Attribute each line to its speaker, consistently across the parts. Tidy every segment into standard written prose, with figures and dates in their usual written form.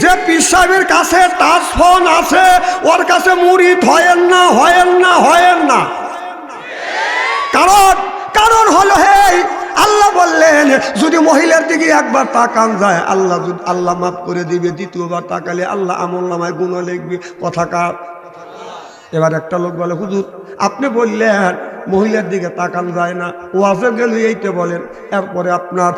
Speaker 1: যে পীর সাহেবের কাছে টাচ ফোন আছে ওর কাছে মুরিদ হয়েন না, হয়েন না, হয়েন না। কারণ হলো হে আল্লাহ বললেন যদি মহিলার দিকে একবার তাকান যায় আল্লাহ মাফ করে দিবে, দ্বিতীয়বার তাকালে আল্লাহ আমলনামায় গুনাহ লিখবে। কথা কার? এবার একটা লোক বলে হুজুর আপনি বললেন মহিলার দিকে তাকান যায় না, ওয়াজে গেলে এইটা বলেন, এরপরে আপনার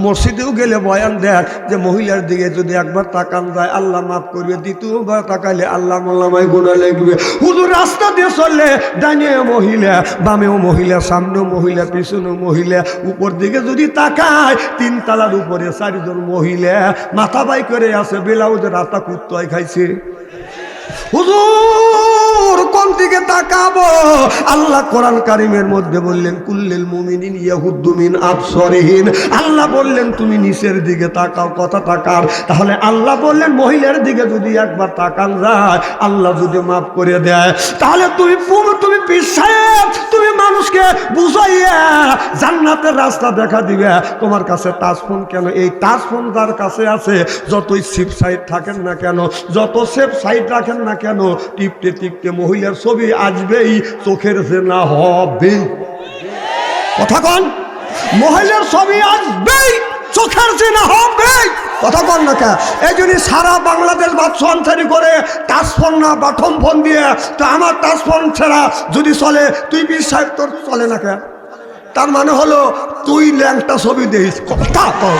Speaker 1: মসজিদেও গেলে বয়ান দেন যে মহিলার দিকে যদি একবার তাকান যায় আল্লাহ মাফ করবে, দ্বিতীয়বার তাকাইলে আল্লাহ আমলনামায় গুনাহ লিখবে। হুজুর রাস্তা দিয়ে চললে ডানেও মহিলা, বামেও মহিলা, সামনেও মহিলা, পিছনেও মহিলা, উপর দিকে যদি তাকায় 3 তলার উপরে 4 জন মহিলা মাথা বাই করে আছে, ব্লাউজের রাতা কুত্তায় খাইছে। হুজুর কোন দিকে তাকাবো? আল্লাহ কোরআন কারীমের মধ্যে বললেন কুল্লিল মুমিনিন ইয়াহুদ্দু মিন আবসারিহিম। আল্লাহ বললেন তুমি নিচের দিকে তাকাও। কথা তাকার। তাহলে আল্লাহ বললেন মহিলার দিকে যদি একবার তাকান যায় আল্লাহ যদি মাফ করে দেয়, তাহলে তুমি পীর সাহেব তুমি মানুষকে বুঝাইয়া জান্নাতের রাস্তা দেখা দিবে। তোমার কাছে টাচ ফোন কেন? এই টাচ ফোন যার কাছে আছে যতই সেফ সাইড থাকেন না কেন, যত সেফ সাইড রাখেন না কেন, টিপতে টিপতে মহিলার ছবি আসবেই, চোখের জেনা হবে। কথা কন? মহিলার ছবি আসবেই, চোখের জেনা হবে। কথা কন না কে? এই জন্য সারা বাংলাদেশ বাদশাহী করে টাচ ফোন না বাটম ফোন দিয়ে, তো আমার টাচ ফোন ছাড়া যদি চলে তুই পীর সাহেব তোর চলে না কে? তার মানে হলো তুই ল্যাংটা ছবি দিস। কথা কর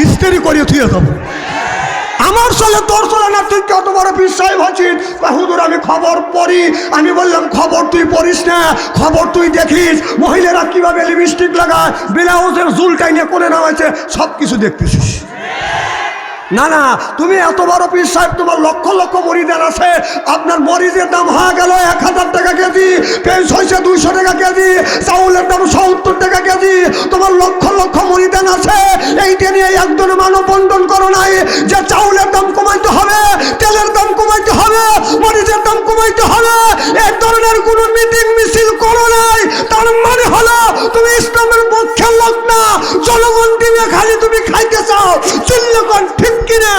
Speaker 1: ইস্তেরি করিয়ে থুয়ে যাবো। আমার চলে তোর চলে না, তুই কত বড় পীর সাহেব আছিস? হুজুর আমি খবর পড়ি। আমি বললাম খবর তুই পড়িস না, খবর তুই দেখিস মহিলারা কিভাবে লিপস্টিক লাগায়, ব্লাউজের ঝুল টাইনে করে নামাইছে, সব কিছু দেখতেছিস। না না, তুমি এত বড় পীর সাহেব, তোমার লক্ষ লক্ষ মরিদান আছে, আপনার মরিচের দাম হয়ে গেল 1000 টাকা কেজি, পেঁয়াজ হয়েছে 200 টাকা কেজি, চাউলের দাম 70 টাকা কেজি, তোমার লক্ষ লক্ষ মরিদান আছে। এইটা নিয়ে একজনে মানব বন্টন করো নাই যে চাউলের দাম কমাইতে হবে, তেলের দাম কমাইতে হবে, মরিচের দাম কমাইতে হবে, এই ধরনের কোন মিটিং মিছিল করো নাই। তার মানে হলো তুমি ইসলামের পক্ষের লোক না, জনগণ দিবে খালি তুমি খাইতে চাও। চিল্লাকন ঠিক কিনা?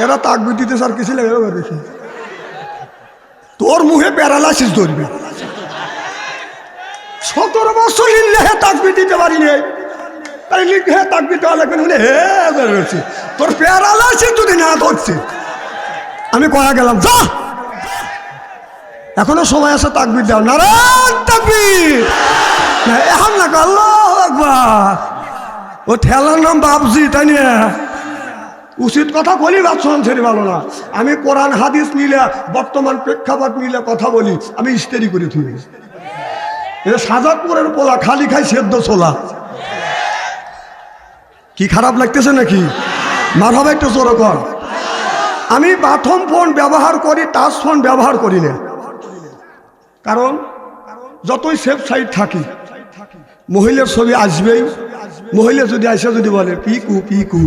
Speaker 1: এরা তাকবীর দিতে স্যার কিছু লেগে বেশি, তোর মুখে প্যারালাইসিস ধরবে। 17 বছর লিল্লাহে তাকবীর দিতে পারি নে, তাই লিখে তাকবীর দেওয়া লাগবে না। হে বেরোচ্ছি তোর প্যারালাইসিস যদি না ধরছে, আমি কয়া গেলাম যা, এখনো সময় আছে তাকবীর দাও। নারায়ণ তাকবীর, এখন না আল্লাহু আকবার। ও ঠেলার নাম বাবজি, তাই না? উচিত কথা বলি, বাদশাহ ছেড়ে ভালো না। আমি কোরআন হাদিস নিলে, বর্তমান প্রেক্ষাপট নিলে কথা বলি, আমি ইস্তেরি করে তুলি। এটা সাজাদপুরের পোলা, খালি খাই সেদ্ধ ছোলা। কি খারাপ লাগতেছে নাকি? মারহাবা একটু জোরে কর। আমি বাটম ফোন ব্যবহার করি, টাচ ফোন ব্যবহার করি না। কারণ যতই সেফ সাইড থাকি মহিলার ছবি আসবেই। মহিলা যদি আসে যদি বলে পিকু পিকু,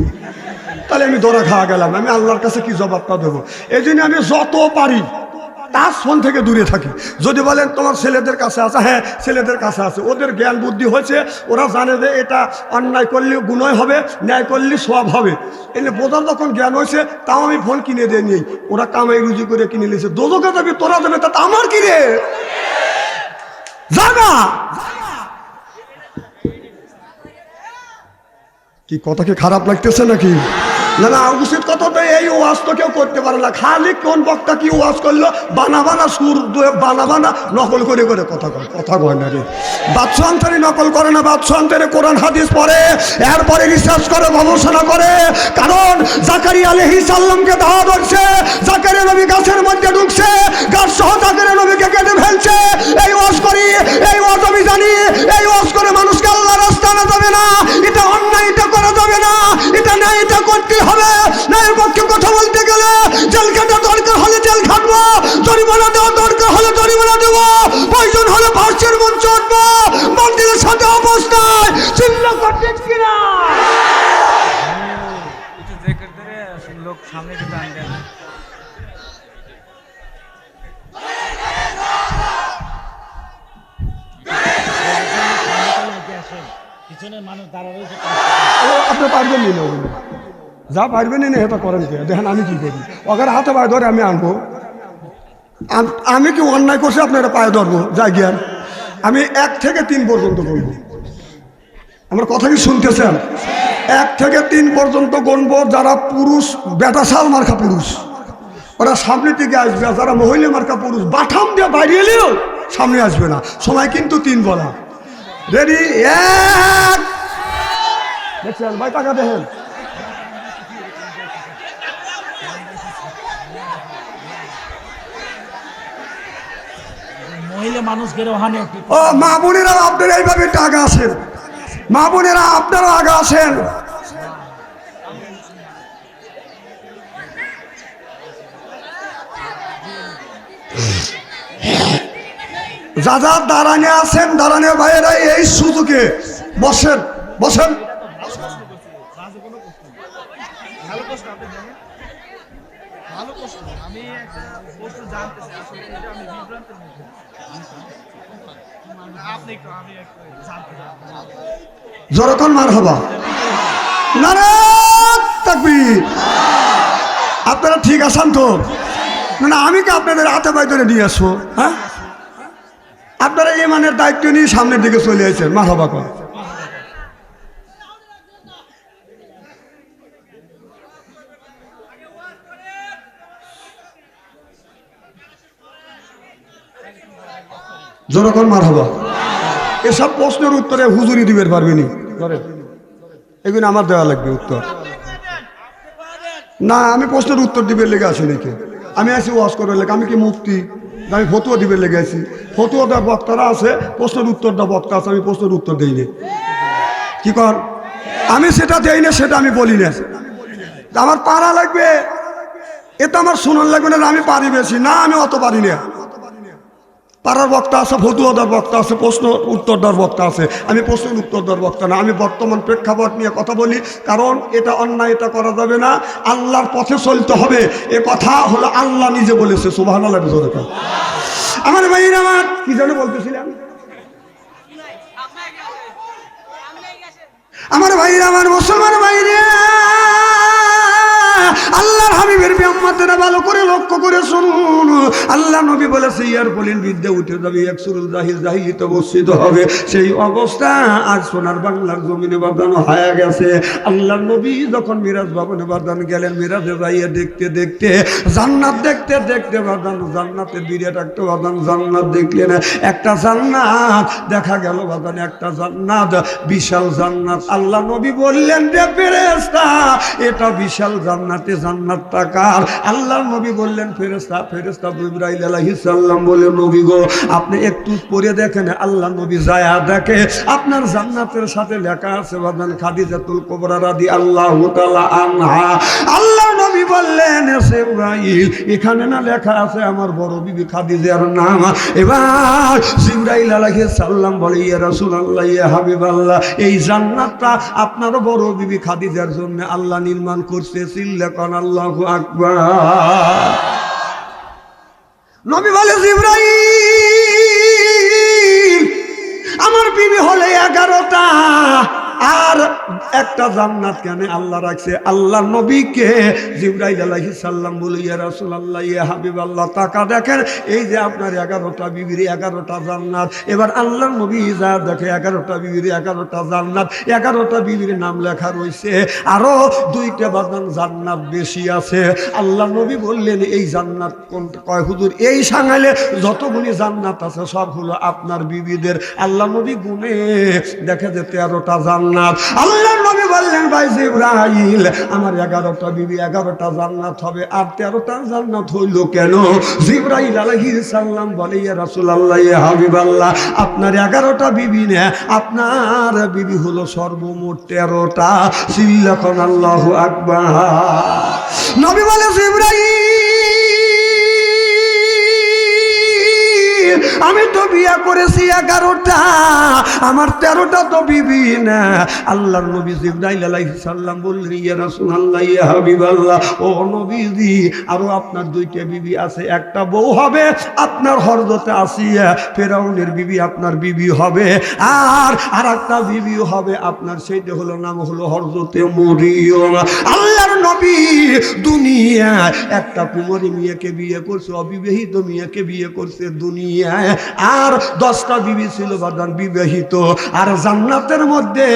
Speaker 1: তাহলে আমি ধরা খাওয়া গেলাম। আমি আল্লাহর কাছে কি জবাবটা দেবো? এই জন্য আমি যত পারি টাচ ফোন থেকে দূরে থাকি। যদি বলেন তোমার ছেলেদের কাছে আছে, হ্যাঁ ছেলেদের কাছে আছে, ওদের জ্ঞান বুদ্ধি হয়েছে, ওরা জানে যে এটা অন্যায় করলে গুনাহ হবে, ন্যায় করলে সওয়াব হবে। এলে বোঝার যখন জ্ঞান হয়েছে, তাও আমি ফোন কিনে দিয়ে নিই। ওরা কামাই রুজি করে কিনে নিয়েছে, দোজখে যাবে, তোরা যাবে, তা আমার কি রে? জানা কি কথা কি খারাপ লাগতেছে নাকি? না না, উচিত কথা তো এই ওয়াজ তো কেউ করতে পারে না। খালি কোন বক্তা কি ওয়াজ করলো, বানা সুর বানা নকল করে করে কথা কয় না রে। বাদশাহ অন্তরে নকল করে না, বাদশাহ অন্তরে কোরআন হাদিস পড়ে, এরপরে রিসার্চ করে, গবেষণা করে। কারণ জাকারিয়া আলাইহিস সালামকে দাওয়াত করছে, জাকারিয়া নবী গাছের মধ্যে ঢুকছে, গাছ সহ জাকারিয়া নবীকে কেটে ফেলছে। এই ওয়াজ করি, এই ওয়াজ আমি জানি, এই ওয়াজ করে মানুষকে আল্লাহর রাস্তা আনা যাবে না, এটা অন্যায়, এটা করা যাবে না, এটা না, এটা করতে হবে। ন্যায়ের পক্ষে কথা বলতে গেলে জেল খাটা দরকার হলে জেল খাটবো, জরিমানা দেওয়া দরকার হলে জরিমানা দেবো, প্রয়োজন হলে ভাষ্যের মঞ্চ উঠবো, মন্দিরের সাথে অবস্থায় চিল্লা করতে কিনা।
Speaker 2: লোক সামনে কিন্তু আনবেন। পিছনের মানুষ দাঁড়া রয়েছে,
Speaker 1: আপনি পারবেন না যা পারবেন না এটা করেন কে? দেখেন আমি কি করি, ওখানে হাতে পায়ে ধরে আমি আনবো। আমি কি অন্যায় করছি আপনারা পায়ে ধরবো? যা জ্ঞান আমি 1 থেকে 3 পর্যন্ত বলবো। আমার কথা কি শুনতেছেন? 1 থেকে 3 পর্যন্ত গণবো। যারা পুরুষ বেটা শাল মার্কা পুরুষ ওরা সামনে থেকে আসবে, আর যারা মহিলা মার্কা পুরুষ বাঠাম দিয়ে বাইরে এলেও সামনে আসবে না। সময় কিন্তু 3 বলা। রেডি? 1। দেখছেন ভাই, টাকা দেখেন।
Speaker 2: মহিলা মানুষ গেলে ওখানে
Speaker 1: ও মা বোনেরা, আপনারা এইভাবে টাকা আসেন। মা বোনেরা আপনারা আগে আসেন। যা যা দাঁড়ানে আছেন, দাঁড়ানে ভাইয়েরা এই সুযোগে বসেন, বসেন।
Speaker 2: আমি একটা প্রশ্ন জানতে চাই, আসলে এটা আমি বিভ্রান্তের মধ্যে আপনি একটু আমি একটু জানতে চাই।
Speaker 1: জোরকন মার হবা নারে তাকবীর। আপনারা ঠিক আছেন তো? না আমি কি আপনাদের হাতে পায়ে ধরে নিয়ে আসবো? হ্যাঁ, আপনারা ইমানের দায়িত্ব নিয়ে সামনের দিকে চলে আসেন। মার হবা কর। জনগণ মার হবা। এসব প্রশ্নের উত্তরে হুজুরি দিবে পারবেনি, এগুলো আমার দেওয়া লাগবে উত্তর। না, আমি প্রশ্নের উত্তর দিবে লেগে আসি নাকি? আমি আছি ওয়াজ করার লেগে। আমি কি মুফতি? আমি ফতুয়া দিবে লেগে আছি। ফতুয়া দেওয়া বক্তারা আছে, প্রশ্নের উত্তর দেওয়া বক্তা আছে। আমি প্রশ্নের উত্তর দিই না। কি কর? আমি সেটা দেই না, সেটা আমি বলি না। আমার পারা লাগবে, এটা আমার শোনার লাগবে না। আমি পারি বেশি না, আমি অত পারি না। পাড়ার বক্তা আছে, ফতুয়াদার বক্তা আছে, প্রশ্ন উত্তরদার বক্তা আছে। আমি প্রশ্নের উত্তরদার বক্তা না। আমি বর্তমান প্রেক্ষাপট নিয়ে কথা বলি, কারণ এটা অন্যায়, এটা করা যাবে না। আল্লাহর পথে চলতে হবে, এ কথা হলো আল্লাহ নিজে বলেছে। সুবহানাল্লাহ। আমার ভাইরা, আমার কি জানো বলতেছিলাম? আমার ভাইরা, আমার মুসলমান ভাইরা, আল্লাহর হাবিবের বিয়াম্মাতেরা ভালো করে লক্ষ্য করে শুনুন। আল্লাহ নবী বলেছে, ইয়ার বলেন বিদ্যা উঠে যাবে, একসুরুল জাহিল জাহিলিতে বর্ষিত হবে। সেই অবস্থা আজ সোনার বাংলার জমিনে বাদানো হয়ে গেছে। আল্লাহ নবী যখন মিরাজ ভবনে বাদান গেলেন, মিরাজে যাইয়ে দেখতে দেখতে জান্নাত দেখতে দেখতে বাদান, জান্নাতের বিরাট একটা বাদান জান্নাত দেখলেন। একটা জান্নাত দেখা গেল বাদান, একটা জান্নাত, বিশাল জান্নাত। আল্লাহ নবী বললেন, রে ফেরেশতা, এটা বিশাল জান্নাতে জান্নাত টাকার। আল্লাহ নবী বললেন, ফেরেশতা, ফেরেশতা জিবরাইল আলাইহিস সালাম বলে, নবী গো আপনি একটু পড়ে দেখেন। আল্লাহ নবী যায়া দেখে আপনার জান্নাতের সাথে লেখা আছে বাদান খাদিজাতুল কুবরা রাদিয়াল্লাহু তাআলা আনহা। আল্লাহ নবী বললেন, জিবরাইল এখানে না লেখা আছে আমার বড় বিবি খাদিজার নাম? এবার জিবরাইল আলাইহিস সালাম বলে, ইয়া রাসূলুল্লাহ, ইয়া হাবিবাল্লাহ, এই জান্নাতটা আপনার বড় বিবি খাদিজার জন্য আল্লাহ নির্মাণ করছে। সিল্লাকান আল্লাহু আকবার। নবী বলে, জিবরাইল আমার বিবি হলে 11টা, আর একটা জান্নাত কেন আল্লাহ রাখছে? আল্লাহ নবীকে জিবরাইল আলাইহিস সালাম বলে, ইয়া রাসূলুল্লাহ, ইয়া হাবিবাল্লাহ, টাকা দেখেন, এই যে আপনার 11টা বিবির 11টা জান্নাত। এবার আল্লাহ নবী যা দেখে 11টা বিবির 11টা জান্নাত, 11টা বিবির নাম লেখা রয়েছে, আরো 2টা বাদান জান্নাত বেশি আছে। আল্লাহ নবী বললেন, এই জান্নাত কোন? কয় হুজুর, এই সাঙালে যতগুলি জান্নাত আছে সব হলো আপনার বিবিদের। আল্লাহ নবী গুনে দেখে যে 13টা জান্নাত। আল্লাহ নবী বললেন, ভাই জিবরাইল আমার 11টা বিবি 11টা জান্নাত হবে, আর 13টা জান্নাত হইল কেন? জিবরাইল আলাইহিস সালাম বলে, ইয়া রাসূলুল্লাহ, ইয়া হাবিবাল্লাহ, আপনার 11টা বিবি না, আপনার বিবি হলো সর্বমোট 13টা। সিল্লাকান আল্লাহু আকবার। নবী বলে, জিবরাইল আমি তো বিয়ে করেছি 11টা, আমার 13টা তো বিবি না। আল্লাহর নবী জিবরাইল আলাইহিস সালাম বললেন, ইয়া রাসূলুল্লাহ, ইয়া হাবিবাল্লাহ, ও নবীজি, আরো আপনার 2টা বিবি আছে, একটা বউ হবে আপনার হযরতে আসিয়া, ফেরাউনের বিবি আপনার বিবি হবে, আর একটা বিবি হবে আপনার, সেইটা হলো নাম হলো হযরতে মরিয়ম। আল্লাহর নবী দুনিয়ায় একটা কুমারী মেয়েকে বিয়ে করছে, অবিবাহিত মেয়েকে বিয়ে করছে দুনিয়ায়, আর 10টা বিবি ছিল বাদান বিবাহিত। আর জান্নাতের মধ্যে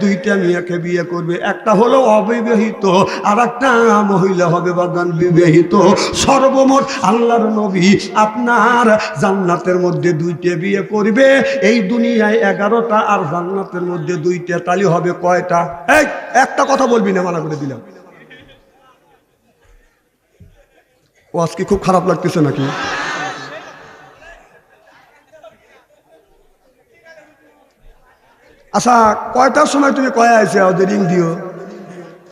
Speaker 1: 2টা মেয়েকে বিয়ে করবে, একটা হলো অবিবাহিত আর একটা মহিলা হবে বাদান বিবাহিত। সর্বমোট আল্লাহর নবী আপনার জান্নাতের মধ্যে 2টা বিয়ে করবে, এই দুনিয়ায় 11টা আর জান্নাতের মধ্যে 2টা, তালি হবে কয়টা? এই একটা কথা বলবি না, মানা করে দিলাম। ও আজকে খুব খারাপ লাগতেছে নাকি? আচ্ছা, কয়টার সময় তুমি কয়ে আইছে ওদের রিং দিও?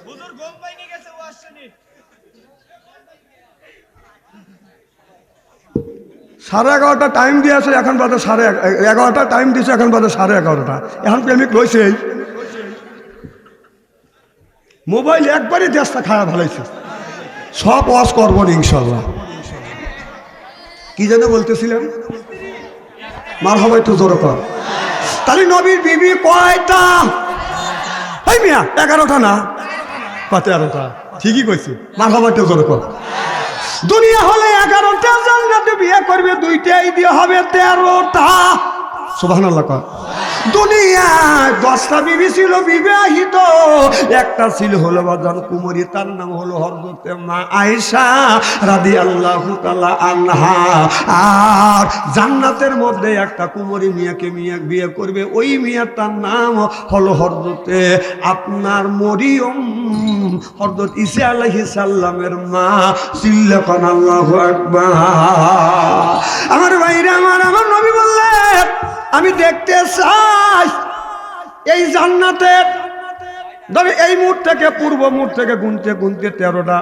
Speaker 2: হুজুর ঘুম পাইনি গেছে, ও আসছেনি।
Speaker 1: 11:30 টাইম দিয়েছে, এখন বাজে 11:30 টাইম দিয়েছে, এখন বাজে 11:30। এখন প্রেমিক রয়েছে, মোবাইল একবারই দেশটা খায়া ভালাইছে, সব ওয়াশ করবো ইনশাল্লাহ। কি যেন বলতেছিলেন? মারহাবা, একটু জোরে কর। তাহলে নবীর বিবি কয়টা? এই মিয়া 11টা না, 13টা। ঠিকই কইছি, মারহাবা, একটু জোরে কর। দুনিয়া হলে 11টা, জান্নাতে বিয়ে করবে 2টাই দিয়ে হবে 13টা। সুবহানাল্লাহ কর। দুনিয়ায় 10টা বিবি ছিল বিবাহিত, একটা ছিল হলো বাজান কুমারী, তার নাম হলো হযরতে মা আয়েশা রাদিয়াল্লাহু তাআলা আনহা। আর জান্নাতের মধ্যে একটা কুমারী মেয়েকে বিয়ে করবে, ওই মেয়েটার নাম হলো হযরতে আপনার মরিয়ম, হযরত ঈসা আলাইহিস সালামের মা। সিল্লাকান আল্লাহু আকবার। আমার ভাইরা, আমার নবী বললেন, আমি দেখতে চাই এই জান্নাতের, ধরে এই মুখ থেকে পূর্ব মুখ থেকে গুনতে গুনতে 13টা,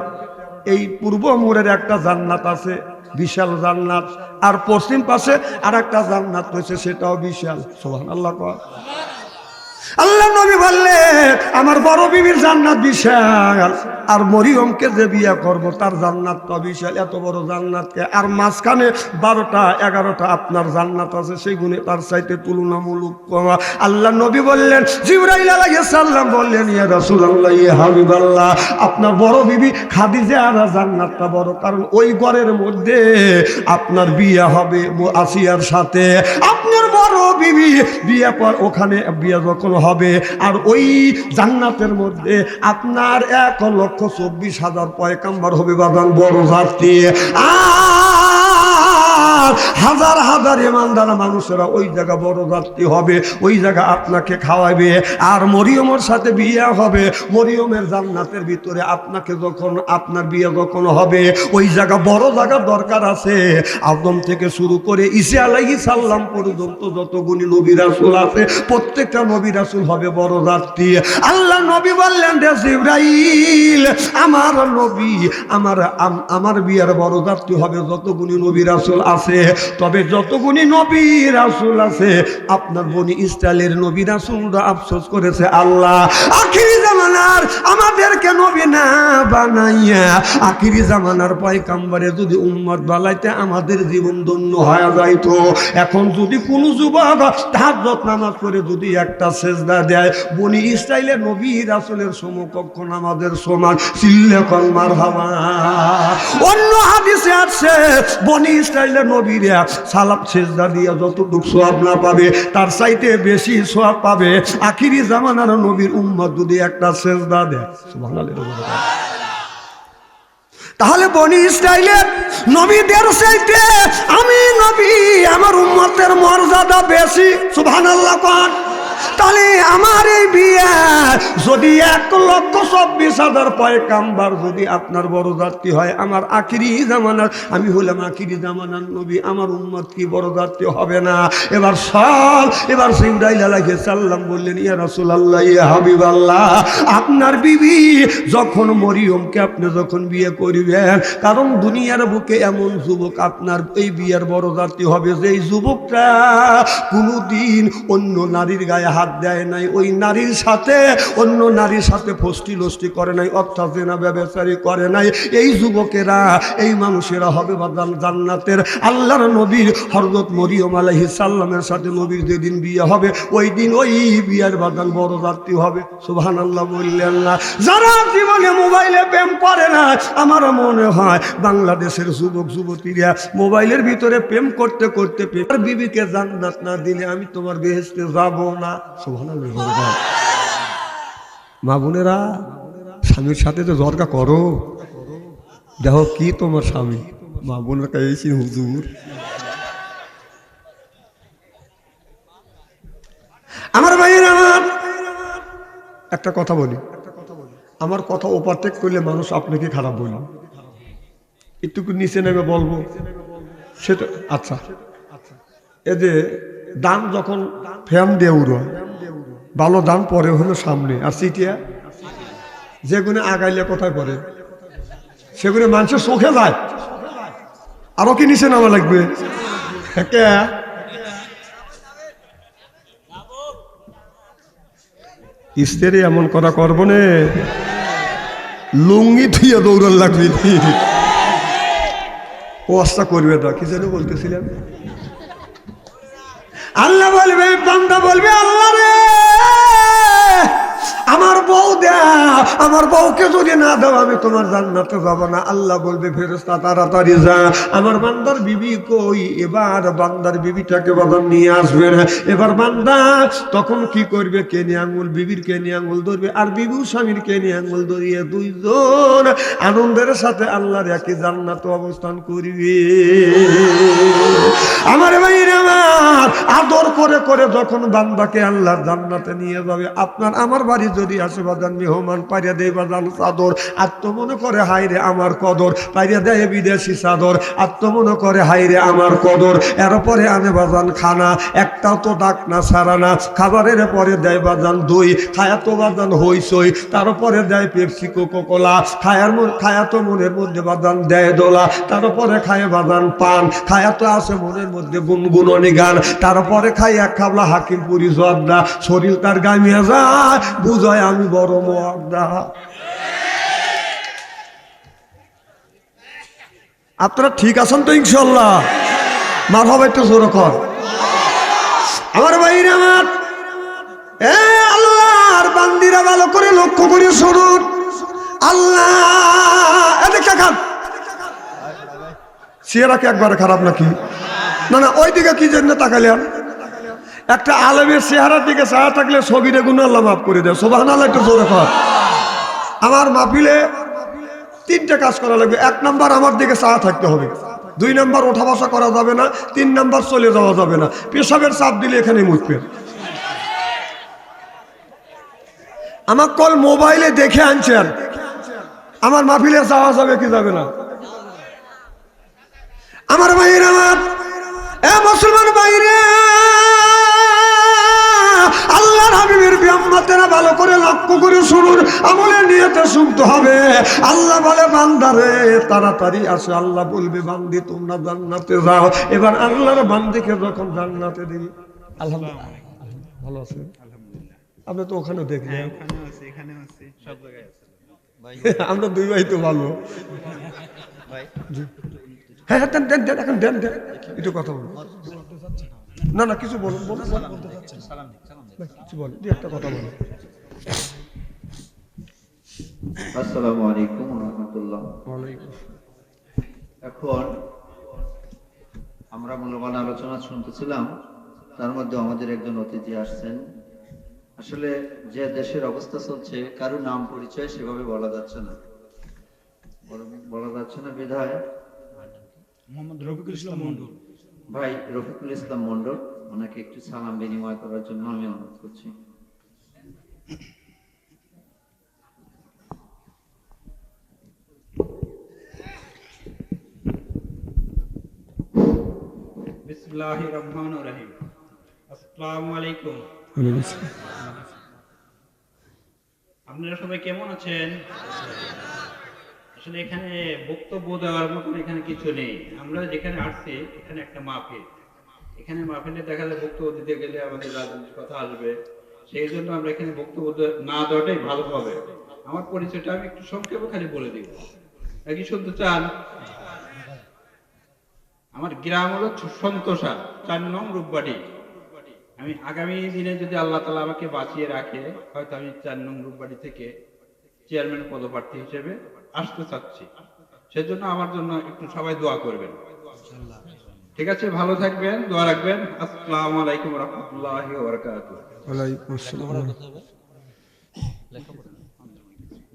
Speaker 1: এই পূর্ব মুড়ের একটা জান্নাত আছে, বিশাল জান্নাত, আর পশ্চিম পাশে আর একটা জান্নাত রয়েছে, সেটাও বিশাল। সুবহানাল্লাহ। আল্লাহ নবী বললেন, আমার বড় বিবির জান্নাত বিশাল, আর মরিয়মকে যে বিয়ে করবো তার জান্নাত তো বিশাল। এত বড় জান্নাতকে, আর মাঝখানে 12টা 11টা আপনার জান্নাত আছে, সেই গুণে তার চাইতে তুলনামূলক কম। আল্লাহ নবী বললেন, জিবরাইল আলাইহিস সালাম বললেন, ইয়া রাসূলুল্লাহ, ইয়া হাবিবাল্লাহ, আপনার বড় বিবি খাদিজার জান্নাতটা বড়, কারণ ওই ঘরের মধ্যে আপনার বিয়ে হবে আসিয়ার সাথে। আপনার বড় বিবি বিয়ে পর ওখানে বিয়ে যখন হবে, আর ওই জান্নাতের মধ্যে আপনার 1,24,000 পয়গাম্বর হবে বাগান, বড় জাতি। হাজার হাজার ইমানদার মানুষেরা ওই জায়গা বড় যাত্রী হবে, ওই জায়গা আপনাকে খাওয়াবে। আর মরিয়মের সাথে বিয়ে হবে, মরিয়মের জান্নাতের ভিতরে আপনাকে যখন আপনার বিয়ে যখন হবে, ওই জায়গা বড় জায়গা দরকার আছে। আদম থেকে শুরু করে ঈসা আলাইহিস সালাম পর্যন্ত যত গুণী নবী রাসূল আছে, প্রত্যেকটা নবী রাসূল হবে বড় যাত্রী। আল্লাহ নবী বললেন, রে জিবরাইল, আমার নবী আমার বিয়ের বড় যাত্রী হবে যত গুণী নবী রাসূল আছে। তবে যতগুনি নবী রাসূল আছে, আপনার বনি ইসরাইলের নবী রাসূলরা আফসোস করেছে, আল্লাহ আখিরি জামানার আমাদেরকে নবী না বানাইয়া আখিরি জামানার পয়গম্বরে যদি উম্মত বানাইতে আমাদের জীবন ধন্য হয়ে যাইতো। এখন যদি কোনো যুবক তাহাজ্জুদ নামাজ পড়ে যদি একটা সিজদা দেয়, বনি ইসরাইলের নবী রাসূলের সমকক্ষ আমাদের সমান। সিল্লাকাল মারহাবা। অন্য হাদিসে আছে, বনি ইসরাইলের নবীরা সালাত সিজদা দিয়ে যতটুকু সওয়াব না পাবে, তার চাইতে বেশি সওয়াব পাবে আখিরি জামানার নবীর উম্মত যদি একটা সিজদা দেয়। সুবহানাল্লাহ। তাহলে বনি ইসরাইলের নবীদের চাইতে আমি নবী, আমার উম্মতের মর্যাদা বেশি। সুবহানাল্লাহ। তাহলে আমার এই বিয়ে যদি 1,24,000 হাজার পয়গাম্বার যদি আপনার বড় জাতি হয়, আমার আখিরি জামানার, আমি হলাম আখিরি জামানার নবী, আমার উম্মত কি বড় জাতি হবে না? এবার জিবরাইল আলাইহিস সালাম বললেন, ইয়া রাসূলুল্লাহ, ইয়া হাবিবাল্লাহ, আপনার বিবি যখন মরিয়মকে আপনি যখন বিয়ে করিবেন, কারণ দুনিয়ার বুকে এমন যুবক আপনার এই বিয়ের বড় জাতি হবে যেই যুবকটা কোনোদিন অন্য নারীর গায়ে হাত দেয় নাই, ওই নারীর সাথে অন্য নারীর সাথে ফষ্টি লষ্টি করে নাই, অর্থাৎ জেনা ব্যভিচারী করে নাই। এই যুবকেরা, এই মানুষেরা হবে জান্নাতের। আল্লাহর নবীর হযরত মরিয়ম আলাইহিস সালামের সাথে নবীর যেদিন বিয়ে হবে, ওই দিন ওই বিয়ের বাদান বড় জাতি হবে। সুবহানাল্লাহ বললেন না? যারা জীবনে মোবাইলে প্রেম করে না, আমার মনে হয় বাংলাদেশের যুবক যুবতীরা মোবাইলের ভিতরে প্রেম করতে করতে আর বিবিকে জান্নাত না দিলে আমি তোমার বেহেশতে যাব না। সুবহানাল্লাহ। মা বোনেরা, স্বামীর সাথে তো ঝগড়া করো, দেখো কি তোমার স্বামী। মা বোনেরা কাছে হুজুর, আমার ভাইয়ের, আমার একটা কথা বলি, আমার কথা ওভারটেক করলে মানুষ আপনাকে খারাপ বলি, একটু নিচে নেমে বলবো সেটা। আচ্ছা, এই যে দান যখন ফ্যান দিয়ে উড়োয়, ভালো দান পরে হলো সামনে, আর সিটিয়া যেগুলো আগাইলে কোথায় পড়ে, সেগুলো মানুষের চোখে যায়। আরো কি নিচে নামা লাগবে? কে স্ত্রী এমন করা করবো নে, লুঙ্গি থুইয়া দৌড়ান লাগবে। ওয়াজটা করবে না, কি যেন বলতেছিলেন? আল্লাহ বলবে, বান্দা বলবে, আল্লাহ রে আমার বউ দাও, আমার বউকে যদি না দাও আমি তোমার জান্নাতে যাব না। আল্লাহ বলবে, ফেরেশতা তাড়াতাড়ি যা, আমার বান্দার বিবি কই? এবার বান্দার বিবিটাকে বাজার নিয়ে আসবে না। এবার বান্দা তখন কি করবে? কেনে আঙুল, বিবির কেনে আঙুল ধরবে, আর বিবু স্বামীর কেনে আঙুল ধরিয়ে দুইজন আনন্দের সাথে আল্লাহর একই জান্নাতে অবস্থান করিবে। আমার ভাইরা আমার, আদর করে করে যখন বান্দাকে আল্লাহর জান্নাতে নিয়ে যাবে, আপনার আমার বাড়ি যদি আসে বাজান মেহমান পাইয়া দেয় বাজান চাদর, আত্ম মনে করে হাইরে আমার কদর, পাইয়া দেয় বিদেশি চাদর, আত্ম মনে করে হাইরে আমার কদর। এরপরে আনে বাজান খানা, একটাও তো ডাক না সারা না, খাবারের পরে দেয় বাজান দই, খায়া তো বাজান হইসই, তারপরে দেয় পেপসি কোকোকোলা, খায়া তো মনের মধ্যে বাজান দেয় দোলা, তারপরে খায় বাজান পান, খায়া তো আছে মনের মধ্যে গুনগুননি গান, তারপরে খাই এক খাবলা হাকিমপুরি জর্দা, শরীর তার গামিয়া যায়, বুঝায় আমি বড় মর্দা। আপনারা ঠিক আছেন তো ইনশাল্লাহ? মারহাবা একটু জোরে কর। আমার ভাইরা আমার, এ আল্লাহর বান্দিরা ভালো করে লক্ষ্য করে শুনুন। আল্লাহ এদিকে খান, চেহারা কি একবারে খারাপ নাকি? না না, ওই দিকে কি জন্য তাকালেন? একটা আলেমের চেহারার দিকে চাওয়া থাকলে ছবিরে গুণ আল্লাহ মাফ করে দেয়। সুবহানাল্লাহ একটু জোরে কর। আমার মাহফিলে তিনটা কাজ করা লাগবে। এক নাম্বার, আমার দিকে চাওয়া থাকতে হবে। 2 নাম্বার, ওঠা বসা করা যাবে না। 3 নাম্বার, চলে যাওয়া যাবে না। পেশাবের চাপ দিলে এখানে মুখবে। আমার কল মোবাইলে দেখে আনছেন, আমার মাহফিলে যাওয়া যাবে কি যাবে না? আমার ভাইয়ের, আমার এ মুসলমান ভাইরে, আল্লাহর হাবিবের বিয়াম্মাতেরা ভালো করে লক্ষ্য করে শুনুন, আমলের নিয়তে শুনতে হবে। আল্লাহ বলে, বান্দারে তাড়াতাড়ি আসে। আল্লাহ বলবে, বান্দি তোমরা জান্নাতে যাও। এবার আল্লাহর বান্দিকে যখন জান্নাতে দিবি, আলহামদুলিল্লাহ ভালো আছে, আপনি তো ওখানে দেখলেন, আমরা 2 ভাই তো ভালো। হ্যাঁ দেন দেন দেন, এখন দেন দেন, একটু কথা বলুন। না না, কিছু বলুন, বলুন কিছু বলুন, একটা কথা বলুন।
Speaker 3: আসসালামু আলাইকুম ওয়া রাহমাতুল্লাহ। এখন আমরা মূল্যবান আলোচনা শুনতেছিলাম, তার মধ্যে আমাদের একজন অতিথি আসছেন। আসলে যে দেশের অবস্থা চলছে, কারো নাম পরিচয় সেভাবে বলা যাচ্ছে না, বিধায়
Speaker 2: মোহাম্মদ রফিকুল ইসলাম মন্ডল,
Speaker 3: ভাই রফিকুল ইসলাম মন্ডল, ওনাকে একটু সালাম বিনিময় করার জন্য আমি অনুরোধ করছি।
Speaker 2: বিসমিল্লাহির রহমানির রহিম। আসসালামু আলাইকুম। আপনারা সবাই কেমন আছেন? আসলে এখানে বক্তব্য দেওয়ার মতন এখানে কিছু নেই। আমরা যেখানে আসছি এখানে একটা মাহফিল, এখানে মাহফিলে দেখা যায় বক্তব্য দিতে গেলে আমাদের রাজনীতির কথা আসবে, সেই জন্য আমরা এখানে বক্তব্য না দেওয়াটাই ভালো হবে। আমার পরিচয়টা আমি একটু সংক্ষেপে খালি বলে দিব, নাকি শুনতে চান? আমার গ্রাম হলো সন্তোষা, 4 নং রূপবাড়ি। আমি আগামী দিনে যদি আল্লাহ তাআলা আমাকে বাঁচিয়ে রাখে, হয়তো আমি 4 নং রূপবাড়ি থেকে চেয়ারম্যান পদপ্রার্থী হিসেবে আসতে চাচ্ছি। সেজন্য আমার জন্য একটু সবাই দোয়া করবেন। ঠিক আছে, ভালো থাকবেন, দোয়া রাখবেন। আসসালামু আলাইকুম ওয়া রাহমাতুল্লাহি ওয়া বারাকাতুহু।
Speaker 1: ওয়ালাইকুম আসসালাম।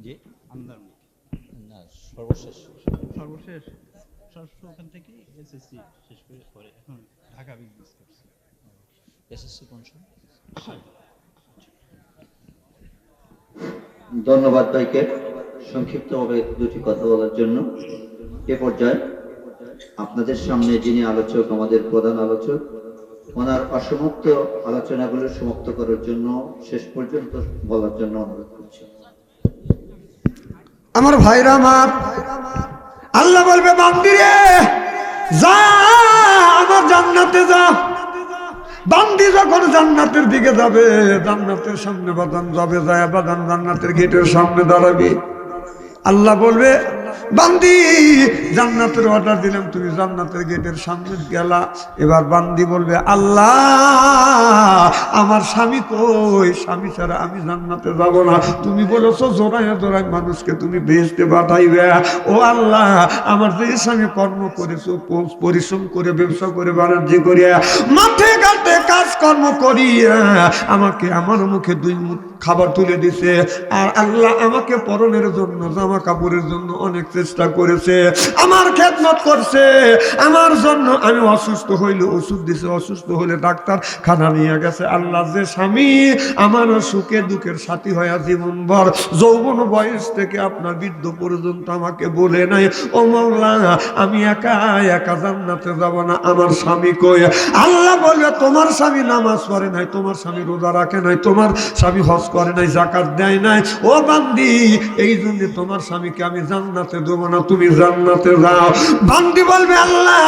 Speaker 4: জি না, সর্বশেষ
Speaker 2: ওখান থেকে এসএসসি শেষ করে পরে এখন ঢাকা বিজনেস করছি।
Speaker 4: এসএসসি কোন সময়?
Speaker 3: ধন্যবাদ ভাইকে সংক্ষিপ্তভাবে দুটি কথা বলার জন্য। এ পর্যায়ে আপনাদের সামনে যিনি আলোচক, আমাদের প্রধান আলোচক, ওনার অসমাপ্ত আলোচনাগুলো সমাপ্ত করার জন্য, শেষ পর্যন্ত বলার জন্য অনুরোধ করছি।
Speaker 1: আমার ভাইরা আমার, আল্লাহ বলবে বান্দি রে যা আমার জান্নাতে যা। বান্দি যখন জান্নাতের দিকে যাবে, জান্নাতের সামনে বাদান যাবে, যায় বাদান জান্নাতের গেটের সামনে দাঁড়াবে। আল্লাহ বলবে বান্দি জান্নাতের অর্ডার দিলাম, তুমি জান্নাতের গেটের সামনে গেলা। এবার বান্দি বলবে আল্লাহ আমার স্বামী কই, স্বামী ছাড়া আমি জান্নাতে যাব না। তুমি বলেছো জোড়ায় জোড়ায় মানুষকে তুমি বেহেশতে পাঠাইবে। ও আল্লাহ আমার যে স্বামী কর্ম করেছো, পরিশ্রম করে, ব্যবসা করে, বাণিজ্য করিয়া, মাঠে ঘাটে কাজকর্ম করিয়া আমাকে আমার মুখে 2 মুঠ খাবার তুলে দিছে, আর আল্লাহ আমাকে পরনের জন্য, জামা কাপড়ের জন্য অনেক চেষ্টা করেছে, আমার খেদমত করছে, আমার জন্য। আমি অসুস্থ হইলে ওষুধ দিছে, অসুস্থ হলে ডাক্তার খানা নিয়ে গেছে। আল্লাহ যে স্বামী আমার সুখে দুঃখের সাথী হয়ে জীবনভর, যৌবন বয়স থেকে আপনার বৃদ্ধ পর্যন্ত আমাকে বলে নাই ও মাওলা আমি একা একা জান্নাতে যাব না, আমার স্বামী কই? আল্লাহ বলবে তোমার স্বামী নামাজ পড়ে নাই, তোমার স্বামী রোজা রাখে নাই, তোমার স্বামী হজ করে নাই, যাকাত দেয় নাই। ও বান্দি এই জন্য তোমার স্বামীকে আমি জান্নাতে দেব না, তুমি জান্নাতে যাও। বান্দি বলবে আল্লাহ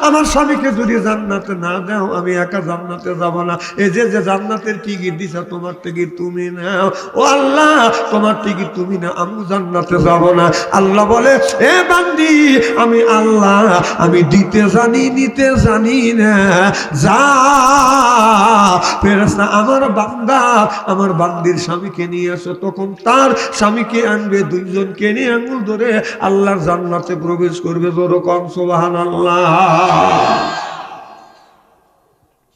Speaker 1: আমার স্বামীকে যদি জান্নাতে না দাও আমি একা জান্নাতে যাব না। এই যে যে জান্নাতের টিকিট দিছা, তোমার টিকিট তুমি নাও। ও আল্লাহ তোমার টিকিট তুমি না, আমি জান্নাতে যাব না। আল্লাহ বলে এ বান্দি আমি আল্লাহ, আমি দিতে জানি নিতে জানি না। যা ফেরেশতা আমার বান্দা, আমার বান্দির স্বামীকে নিয়ে আসো। তখন তার স্বামীকে আনবে, 2 জনকে নিয়ে আঙ্গুল ধরে আল্লাহর জান্নাতে প্রবেশ করবে। যেরকম সুবহানাল্লাহ।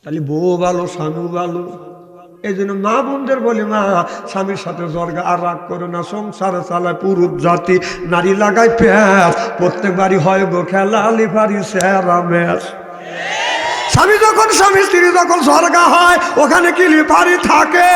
Speaker 1: তাহলে বউ ভালো, স্বামী ভালো। এই জন্য মা বোনদের বলি, মা স্বামীর সাথে জর্গা আর রাগ করো না, সংসারে চালায় পুরুষ জাতি, নারী লাগায় প্যাঁচ। প্রত্যেক বাড়ি হয় গো খেলা, লিফারি সেরা ম্যাচ। স্বামী যখন, স্বামী স্ত্রী যখন জর্গা হয়, ওখানে কি লিফারি থাকে?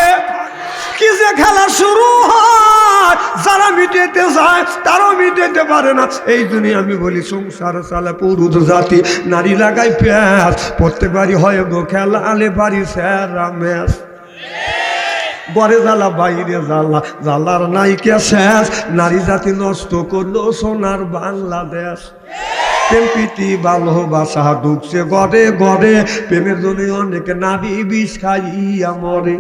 Speaker 1: কি যে খেলা শুরু হয়, যারা মিটাতে যায় তারাও মিটাতে পারে না। এই জন্য আমি বলি সংসার চালা পুরুষ জাতি, নারী লাগাই প্যাঁচ। প্রত্যেক বাড়ি হয় গো খেলা, আলে বাড়ি সেরা ম্যাচ। বরে জ্বালা বাইরে জ্বালা, জ্বালার নাইকে শেষ। নারী জাতি নষ্ট করলো সোনার বাংলাদেশ। প্রেম প্রীতি ভালোবাসা ঢুকছে গড়ে গড়ে, প্রেমের জন্য অনেক নারী বিষ খাইয়া মরে।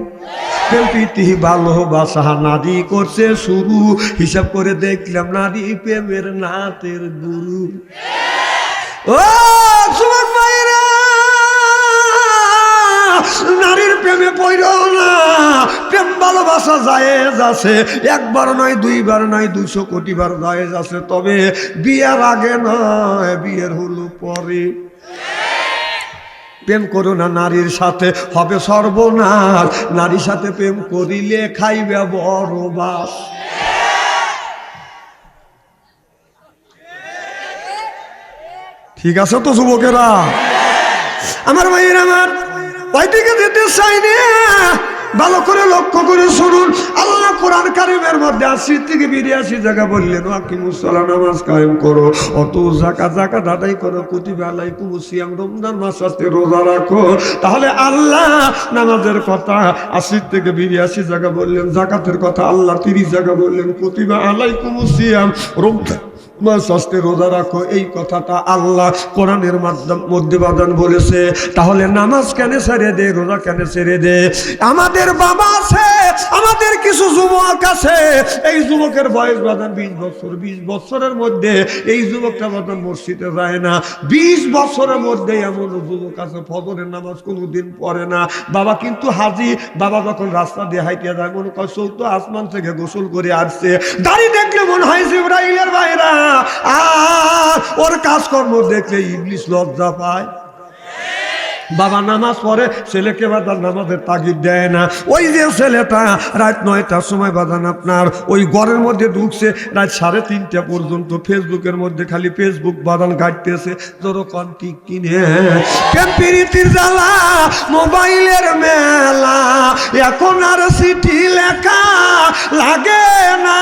Speaker 1: প্রেম প্রীতি ভালোবাসা নারী করছে শুরু, হিসাব করে দেখলাম নারী প্রেমের নাতের গুরু। ও যুবক ভাইরা, নারীর প্রেমে পড়ো না। প্রেম ভালোবাসা জায়েজ আছে, একবার নয়, 2 বার নয়, 200 কোটি বার জায়েজ আছে। তবে বিয়ের আগে নয়, বিয়ের হলো পরে। প্রেম করো না নারীর সাথে, হবে সর্বনাশ। নারীর সাথে প্রেম করিলে খাইবে বড় বাস। ঠিক আছে তো যুবকেরা? আমার ভাইয়ের আমার ওইদিকে যেতে চাই না, ভালো করে লক্ষ্য করে শুনুন, আল্লাহ কোরআন কারিমের মধ্যে 80 থেকে 82 জায়গা বললেন আকিমুস সালাহ, নামাজ কায়েম করো, অত যাকাত আদায় করো, কুতিবা আলাইকুমুস সিয়াম, রমজান মাস আসতে রোজা রাখো। তাহলে আল্লাহ নামাজের কথা 80 থেকে 82 জায়গা বললেন, যাকাতের কথা আল্লাহ 30 জায়গা বললেন, কুতিবা আলাইকুমুস সিয়াম, রমজান মাস আসতে রোজা রাখো, এই কথাটা আল্লাহ কোরআনের মধ্যে বাদান বলেছে। তাহলে নামাজ কেন ছেড়ে দে, রোজা কেন ছেড়ে দে? আমাদের বাবা আছে, আমাদের কিছু যুবক আছে, এই যুবকের বয়স বাদান 20 বছর, 20 বছরের মধ্যে এই যুবকটা বাদান মসজিদে যায় না। 20 বছরের মধ্যে এমন যুবক আছে ফজরের নামাজ কোনোদিন পড়ে না। বাবা কিন্তু হাজি, বাবা যখন রাস্তা দিয়ে হাইটে যায় মনে হয় 14 আসমান থেকে গোসল করে আসছে, দাড়ি দেখলে মনে হয় জিবরাইলের বাইরা, আর ওর কাজকর্ম দেখলে ইবলিস লজ্জা পায়। বাবা নামাজ পড়ে, ছেলেকে বাদান নামাজের তাগিদ দেয় না। ওই যে ছেলেটা রাত 9টার সময় বাদান আপনার ওই ঘরের মধ্যে ঢুকছে, রাত 3:30 পর্যন্ত ফেসবুকের মধ্যে খালি ফেসবুক বাদান ঘাটতেছে, যখন ঠিক কিনে প্রেম প্রীতির জ্বালা, মোবাইলের মেলা, এখন আর চিঠি লেখা লাগে না।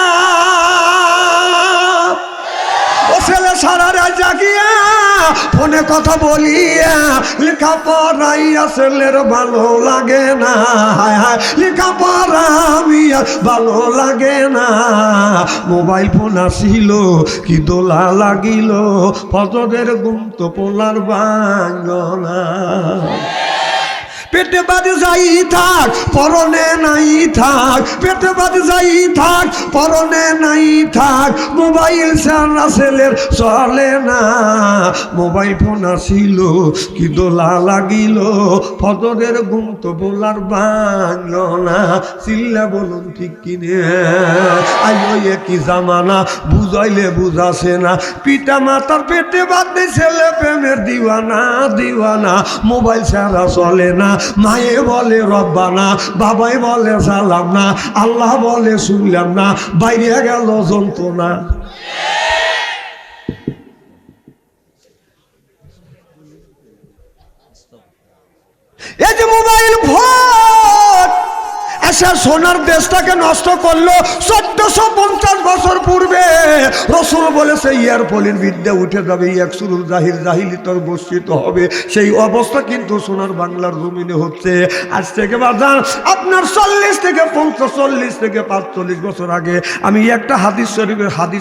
Speaker 1: ও ছেলে সারা রাত জাগিয়া ফোনে কথা বলিয়া লেখা পড়াইয়া ছেলের ভালো লাগে না, লেখা পড়া আমি ভালো লাগে না। মোবাইল ফোন আসিল কি দোলা লাগিল, ফজরের ঘুম তো পোলার ভাঙনা। পেটে বাদ যাই থাক পরনে নাই থাক, পেটে বাদ যাই থাক পরনে নাই থাক, মোবাইল ছাড়া ছেলের চলে না। মোবাইল ফোন আসিল কি দোলা লাগিল, ফজরের ঘুম তো বলার ভাঙল না। চিল্লা বলুন ঠিক কিনে? আইয়ে কি জামানা, বুঝাইলে বুঝাছে না। পিতা মাতার পেটে বাদ নেই, ছেলে প্রেমের দিওয়ানা দিওয়ানা, মোবাইল ছাড়া চলে না। মায়ে বলে রব্বানা, বাবাই বলে সালাম না, আল্লাহ বলে শুনলাম না, বাইরে গেল যন্ত্রণা। এই যে মোবাইল ফোন এসে সোনার দেশটাকে নষ্ট করলো। 1450 বছর পূর্বে রসুল বলেছে ইয়ারফলির বিদ্যা উঠে যাবে, ইয়াকসুরুল জাহিল, জাহিলিয়ত বর্ষিত হবে। সেই অবস্থা কিন্তু সোনার বাংলার জমিনে হচ্ছে। আজ থেকে বাজার আপনার 40 থেকে 45 বছর আগে আমি একটা হাদিস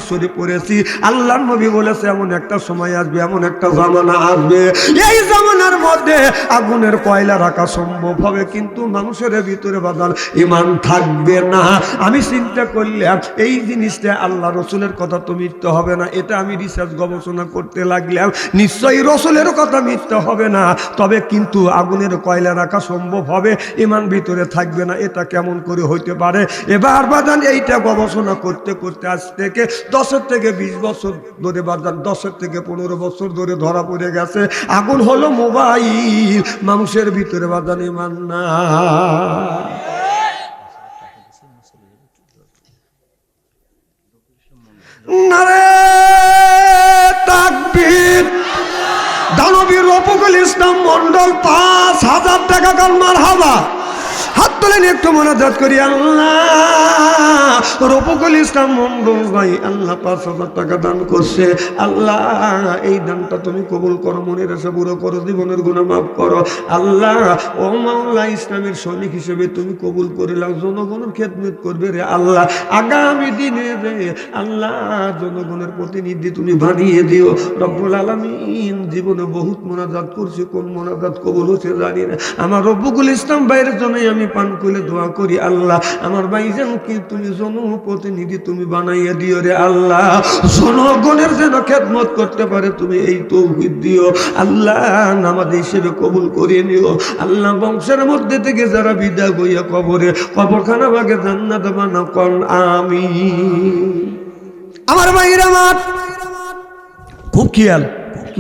Speaker 1: শরীফ পড়েছি। আল্লাহর নবী বলেছে এমন একটা সময় আসবে, এমন একটা জামানা আসবে, এই জামানার মধ্যে আগুনের কয়লা রাখা সম্ভব হবে, কিন্তু মানুষের ভিতরে বাজার ঈমান থাকবে না। আমি চিন্তা করলাম এই জিনিসটা আল্লাহ রসুলের কথা তো মিথ্যে হবে না, এটা আমি রিসার্চ গবেষণা করতে লাগলাম, নিশ্চয়ই রসুলের কথা মিথ্যে হবে না, তবে কিন্তু আগুনের কয়লা রাখা সম্ভব হবে, ঈমান ভিতরে থাকবে না, এটা কেমন করে হইতে পারে? এবার বাদান এইটা গবেষণা করতে করতে আজ থেকে 10 থেকে 20 বছর ধরে বাদান 10 থেকে 15 বছর ধরে ধরা পড়ে গেছে আগুন হলো মোবাইল, মানুষের ভিতরে বাদান ঈমান না। নারে তাকবীর! দানবীর রফিকুল ইসলাম মন্ডল 5000 টাকা কাল মারহাবা। হাত তোলেন একটু মোনাজাত করি। আল্লাহ রফিকুল ইসলাম মন্ডল ভাই আল্লাহ 5000 টাকা দান করছে। আল্লাহ এই দানটা তুমি কবুল করো, মনের আশা পুরো করো, জীবনের গুনাহ মাফ করো। আল্লাহ ও মাওলা ইসলামের সৈনিক হিসেবে তুমি কবুল করে নাও, জনগণের খেদমত করবে রে আল্লাহ। আগামী দিনে রে আল্লাহ জনগণের প্রতিনিধি তুমি বানিয়ে দিও রব্বুল আলামিন। জীবনে বহুত মোনাজাত করছি, কোন মোনাজাত কবুল হচ্ছে জানি না। আমার রফিকুল ইসলাম ভাইয়ের জন্য আমি পান করে দোয়া করি, আল্লাহ আমার ভাইজান কি তুমি জনপ্রতিনিধি তুমি বানাইয়া দিও রে আল্লাহ, জনগণের যেন খেদমত করতে পারে তুমি এই তৌফিক দিও আল্লাহ, নামাজ হিসেবে কবুল করিয়ে নিও আল্লাহ। বংশের মধ্যে থেকে যারা বিদায় হইয়া কবরে কবরখানা ভাগে জান্নাত বানাও কোন আমিন। আমার ভাইরা আমার খুব খেয়াল,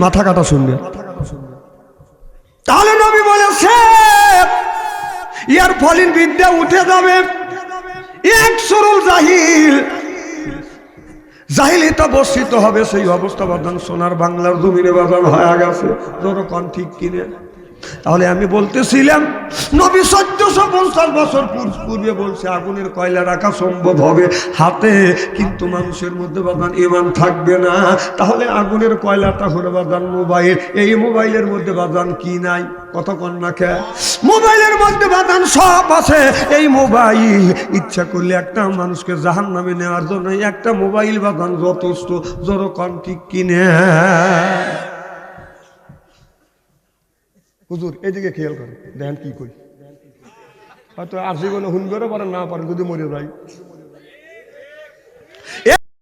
Speaker 1: মাথা কাটা শুনবে। তাহলে নবী বলেছে ইয়ারফলির বিদ্যা উঠে যাবে, ইয়াকসুরুল জাহিল, জাহিলিয়ত বর্ষিত হবে। সেই অবস্থা বাদান সোনার বাংলার জমিনে বাদান হয়ে গেছে, জনগণ ঠিক কিনে তাহলে আমি বলতেছিলাম নবী 1450 বছর পূর্বে বলছে আগুনের কয়লা রাখা সম্ভব হবে হাতে, কিন্তু মানুষের মধ্যে বাদান ঈমান থাকবে না। তাহলে আগুনের কয়লাটা হলো বাদান মোবাইল, এই মোবাইলের মধ্যে বাদান কি নাই? কথা কন না কে? মোবাইলের মধ্যে বাদান সব আছে। এই মোবাইল ইচ্ছা করলে একটা মানুষকে জাহান্নামে নেওয়ার জন্য একটা মোবাইল বাদান যথেষ্ট। জোর কন ঠিক কিনে? হুজুর এদিকে খেয়াল করেন, দেখেন কি কই, হয়তো আর জীবনে হুন করে পারেন না পারেন যদি মরে যায়।